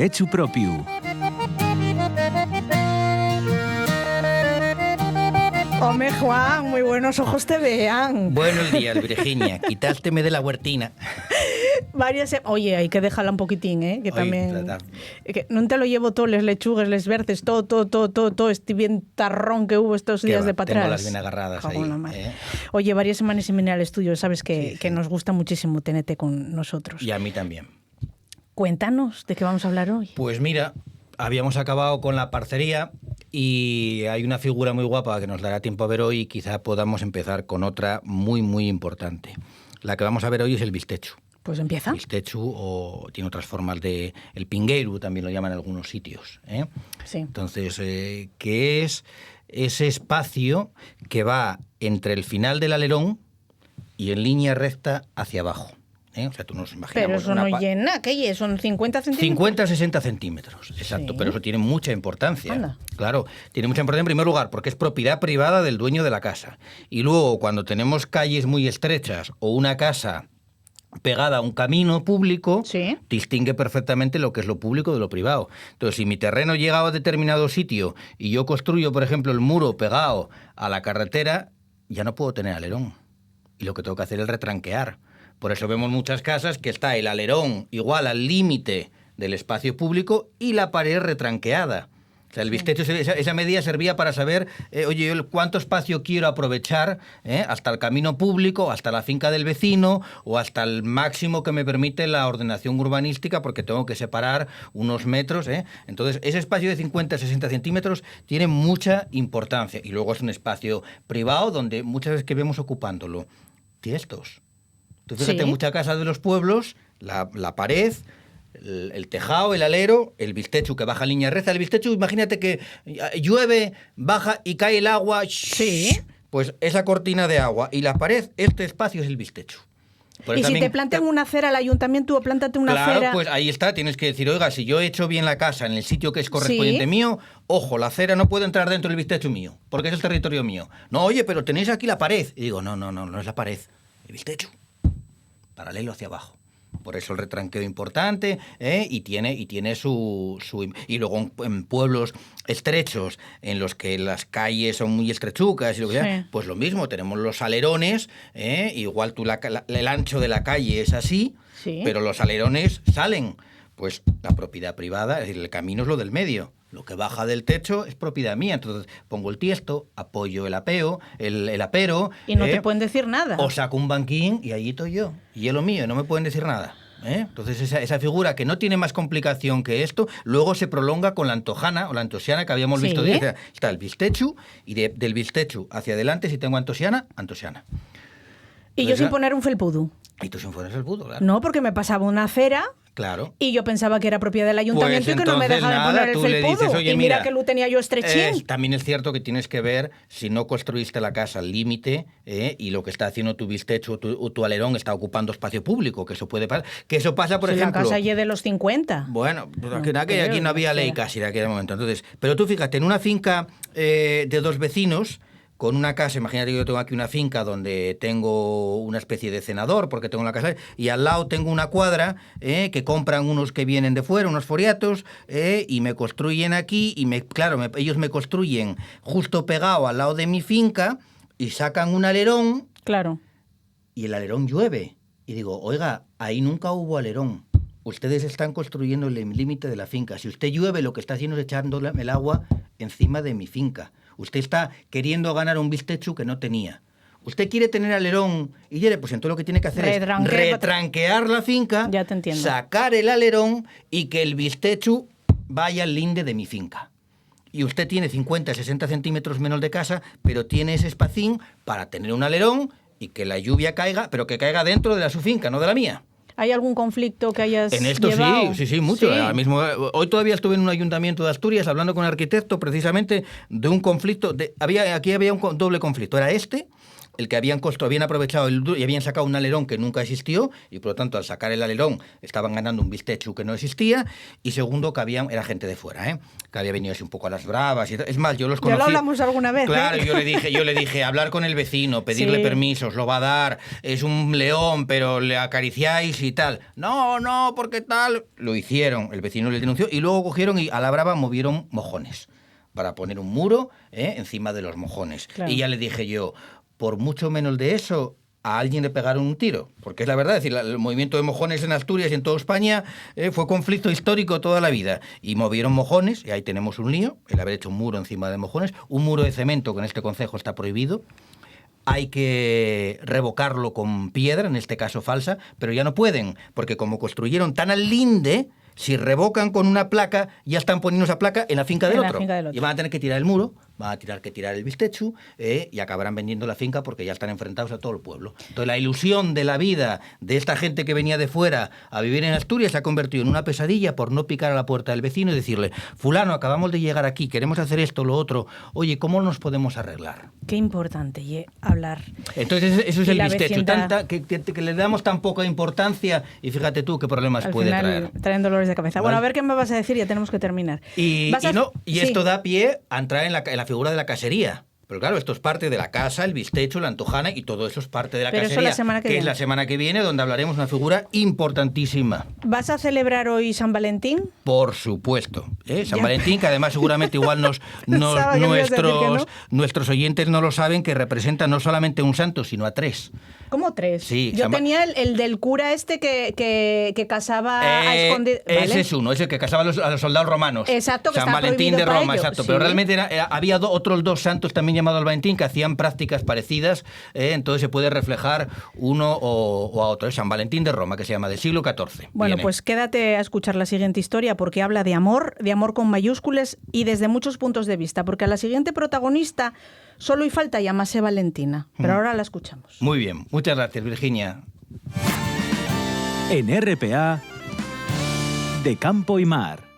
derecho propio. Home, Juan, muy buenos ojos te vean. Buenos días, Virginia. Quitásteme de la huertina. Oye, hay que dejarla un poquitín, ¿eh? Que Oye, también... Que no te lo llevo todo, les lechugues, les verdes, todo este bien tarrón que hubo estos días de para atrás. Tengo las bien agarradas ahí. Oye, varias semanas seminales tuyos, sabes que nos gusta muchísimo tenerte con nosotros. Y a mí también. Cuéntanos, ¿de qué vamos a hablar hoy? Pues mira, habíamos acabado con la parcería y hay una figura muy guapa que nos dará tiempo a ver hoy y quizá podamos empezar con otra muy, muy importante. La que vamos a ver hoy es el bistechu. Pues empieza. Bistechu, o tiene otras formas de... El pingueiru también lo llaman en algunos sitios. Sí. Entonces, ¿qué es ese espacio que va entre el final del alerón y en línea recta hacia abajo? O sea, tú nos imaginamos... Pero eso no llena, ¿qué es? ¿Son 50 centímetros? 50-60 centímetros, exacto. Sí. Pero eso tiene mucha importancia. Anda. Claro, tiene mucha importancia en primer lugar porque es propiedad privada del dueño de la casa. Y luego, cuando tenemos calles muy estrechas o una casa pegada a un camino público, sí, distingue perfectamente lo que es lo público de lo privado. Entonces, si mi terreno llega a determinado sitio y yo construyo, por ejemplo, el muro pegado a la carretera, ya no puedo tener alerón. Y lo que tengo que hacer es retranquear. Por eso vemos muchas casas que está el alerón igual al límite del espacio público y la pared retranqueada. O sea, el bistechu, esa medida servía para saber, oye, yo cuánto espacio quiero aprovechar hasta el camino público, hasta la finca del vecino o hasta el máximo que me permite la ordenación urbanística porque tengo que separar unos metros. Entonces, ese espacio de 50-60 centímetros tiene mucha importancia. Y luego es un espacio privado donde muchas veces que vemos ocupándolo tiestos. Tú fíjate, muchas casas de los pueblos, la pared, el tejado, el alero, el bistechu que baja en línea recta. El bistechu, imagínate que llueve, baja y cae el agua. Sí. Pues esa cortina de agua y la pared, este espacio es el bistechu. Y si te plantan una acera al ayuntamiento, o plántate una acera... Claro, pues ahí está, tienes que decir, oiga, si yo he hecho bien la casa en el sitio que es correspondiente mío, ojo, la acera no puede entrar dentro del bistechu mío, porque es el territorio mío. No, oye, pero tenéis aquí la pared. Y digo, no es la pared, el bistechu. Paralelo hacia abajo. Por eso el retranqueo importante, y tiene su... Y luego en pueblos estrechos, en los que las calles son muy estrechucas, y lo que sea, pues lo mismo, tenemos los alerones, igual tú el ancho de la calle es así, pero los alerones salen. Pues la propiedad privada, es decir, el camino es lo del medio. Lo que baja del techo es propiedad mía. Entonces pongo el tiesto, apoyo el apeo, el apero. Y no te pueden decir nada. O saco un banquín y allí estoy yo. Y es lo mío, y no me pueden decir nada. Entonces esa figura que no tiene más complicación que esto, luego se prolonga con la antojana o la antosiana que habíamos visto. Está el bistechu y del bistechu hacia adelante, si tengo antosiana. Y entonces, yo sin poner un felpudo. Y tú sin poner felpudo, claro. No, porque me pasaba una acera... Claro. Y yo pensaba que era propiedad del ayuntamiento, pues y que no me dejaban poner el felpudo. Dices, oye, y mira que lo tenía yo estrechín. También es cierto que tienes que ver si no construiste la casa al límite y lo que está haciendo tu bistecho o tu alerón está ocupando espacio público, que eso puede pasar. Que eso pasa, por ejemplo... la casa ya de los 50. Bueno, aquí no había ley casi de aquel momento. Entonces, pero tú fíjate, en una finca de dos vecinos... Con una casa, imagínate que yo tengo aquí una finca donde tengo una especie de cenador, porque tengo la casa, y al lado tengo una cuadra que compran unos que vienen de fuera, unos foriatos, y me construyen aquí, y ellos me construyen justo pegado al lado de mi finca, y sacan un alerón, y el alerón llueve. Y digo, oiga, ahí nunca hubo alerón. Ustedes están construyendo el límite de la finca. Si usted llueve, lo que está haciendo es echando el agua encima de mi finca. Usted está queriendo ganar un bistechu que no tenía. Usted quiere tener alerón y pues entonces lo que tiene que hacer es retranquear la finca, sacar el alerón y que el bistechu vaya al linde de mi finca. Y usted tiene 50-60 centímetros menos de casa, pero tiene ese espacín para tener un alerón y que la lluvia caiga, pero que caiga dentro de su finca, no de la mía. ¿Hay algún conflicto que hayas En esto llevado? sí, mucho. ¿Sí? Ahora mismo, hoy todavía estuve en un ayuntamiento de Asturias hablando con un arquitecto precisamente de un conflicto. Aquí había un doble conflicto. Era el que habían aprovechado y habían sacado un alerón que nunca existió, y por lo tanto al sacar el alerón estaban ganando un bistechu que no existía, y segundo que era gente de fuera, que había venido así un poco a las bravas y tal. Es más, yo los conocí. Ya lo hablamos alguna vez. Claro, yo le dije, hablar con el vecino, pedirle permiso, os lo va a dar, es un león, pero le acariciáis y tal. No, porque tal. Lo hicieron, el vecino le denunció, y luego cogieron y a la brava movieron mojones para poner un muro encima de los mojones. Claro. Y ya le dije yo, por mucho menos de eso, a alguien le pegaron un tiro, porque es la verdad, es decir, el movimiento de mojones en Asturias y en toda España fue conflicto histórico toda la vida, y movieron mojones, y ahí tenemos un lío, el haber hecho un muro encima de mojones, un muro de cemento que en este concejo está prohibido. Hay que revocarlo con piedra, en este caso falsa, pero ya no pueden, porque como construyeron tan al linde, si revocan con una placa, ya están poniendo esa placa en la finca del otro. Y van a tener que tirar el muro, van a tener que tirar el bistechu, y acabarán vendiendo la finca porque ya están enfrentados a todo el pueblo. Entonces la ilusión de la vida de esta gente que venía de fuera a vivir en Asturias se ha convertido en una pesadilla por no picar a la puerta del vecino y decirle, fulano, acabamos de llegar aquí, queremos hacer esto, lo otro, oye, ¿cómo nos podemos arreglar? Qué importante hablar. Entonces eso es el bistechu, que le damos tan poca importancia, y fíjate tú qué problemas al puede final, traer. Traen dolores de cabeza. ¿Vale? Bueno, a ver qué me vas a decir, ya tenemos que terminar. Esto da pie a entrar en la figura de la casería. Pero claro, esto es parte de la casa, el bistecho, la antojana, y todo eso es parte de la casería, que es la semana que viene, donde hablaremos de una figura importantísima. ¿Vas a celebrar hoy San Valentín? Por supuesto. San Valentín, que además seguramente igual nuestros oyentes no lo saben, que representa no solamente un santo, sino a 3. ¿Cómo 3? Sí, yo tenía el del cura que casaba a escondidas. ¿Vale? Ese es uno, es el que casaba a los soldados romanos. Exacto, que San Valentín de Roma, exacto. Sí. Pero realmente había otros 2 santos también llamados Valentín que hacían prácticas parecidas, entonces se puede reflejar uno o a otro. Es San Valentín de Roma, que se llama del siglo XIV. Bueno, pues quédate a escuchar la siguiente historia, porque habla de amor con mayúsculas y desde muchos puntos de vista, porque a la siguiente protagonista solo y falta llamarse Valentina, pero ahora la escuchamos. Muy bien, muchas gracias, Virginia. En RPA, de Campo y Mar.